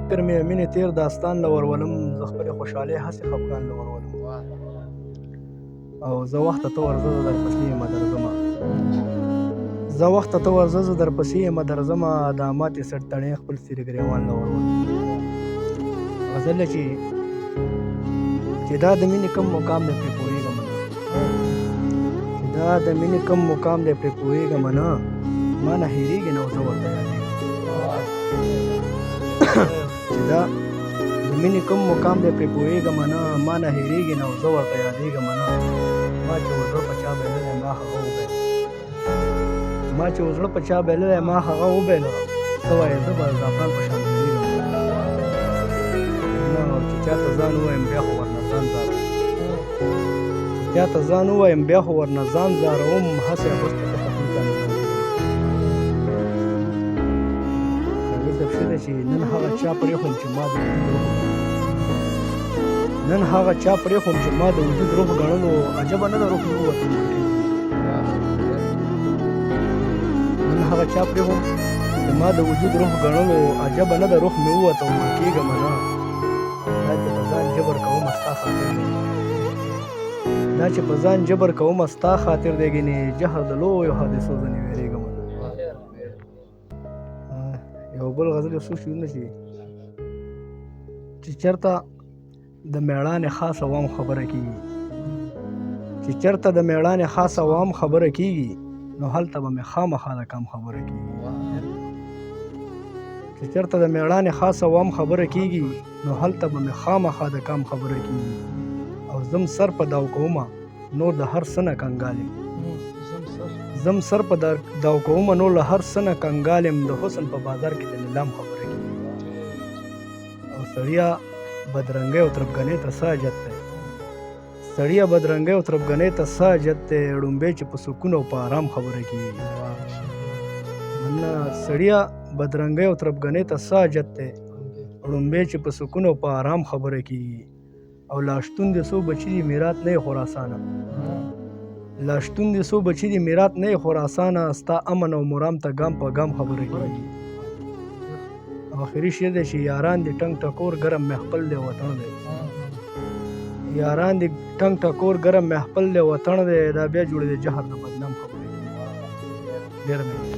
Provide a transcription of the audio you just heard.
فکر مې مینې تیر داستان له ورولم زه خپلې خوشحالۍ هسې خفګان له ورولم او زه وخته ته ورځه زه درپسې یمه درځمه زه وخته ته ورځه زه درپسې یمه درځمه دا ماتې سټ تڼۍ خپل څېرې ګرېوان له ورولم غزل چې دا د مینې کم مقام دی پرې پوهېږم نه چې دا د مینې کم مقام دی پرې پوهېږم نه ما نه هېرېږي نه او زه ورته یادېږم چې دا د مینې کوم مقام دی پرې پوهېږم نه ما نه هېرېږي نه او زه ورته یادېږم نه ما چې و زړه په چا بایللی ما هغه وبایله ما چې و زړه په چا بایللی ما هغه وبایله څه وایې زه به زعفران په شان ځلېږم نه چې چاته ځان ووایم بیا خو ورنه ځان زاروم چاته ځان ووایم بیا خو ورنه ځان زاروم هسې اغوست ته خپل ځان چې نن هغه چا پرېښوم چې ما د وجود روح نن هغه چا پرېښوم چې ما د وجود روح ګڼلو عجبه نه ده روح مې ووتو نن هغه چا پرېښوم چې ما د وجود روح ګڼلو عجبه نه ده روح مې ووتو مړ کېږم نه دا چې په ځان جبر کومه ستا خاطر دی دا چې په ځان جبر کومه ستا خاطر دی ګینې جهر د لویو حادثو ځنې وېرېږم یو بل غزل یو څو شعرونه چې چېرته د مېړانې خاص عوام خبره کېږي چې چېرته د مېړانې خاص عوام خبره کېږي نو هلته به مې خامخا د کم خبره کېږي چې چېرته د مېړانې خاص عوام خبره کېږي نو هلته به مې خامخا د کم خبره کېږي او زم سر په داو کومه نور د هر څه نه کنګال یم زم سر په داو کومه نور له هر څه نه کنګال یم د حسن په بازار کې د نیلام خبره کېږي او سړیا بدرنګۍ او تربګنۍ ته څه حاجت دی سړیا بدرنګۍ او تربګنۍ ته څه حاجت دی ړومبی چې په سکون او په آرام خبره کېږي نه سړیا بدرنګۍ او تربګنۍ ته څه حاجت دی ړومبی چې په سکون او په آرام خبره کېږي او لا شتون د څو بچي دي میرات نه یې خراسانه لا شتون د څو بچي دي میرات نه یې خراسانه ستا امن او مرام ته ګام په ګام خبره کېږي او آخري شعر دی چې یاران دي ټنګ ټکور ګرم محفل دی وطن دی یاران دي ټنګ ټکور ګرم محفل دی وطن دی دا بیا جوړې د جهر د بدنام خبرې کېږي ډېر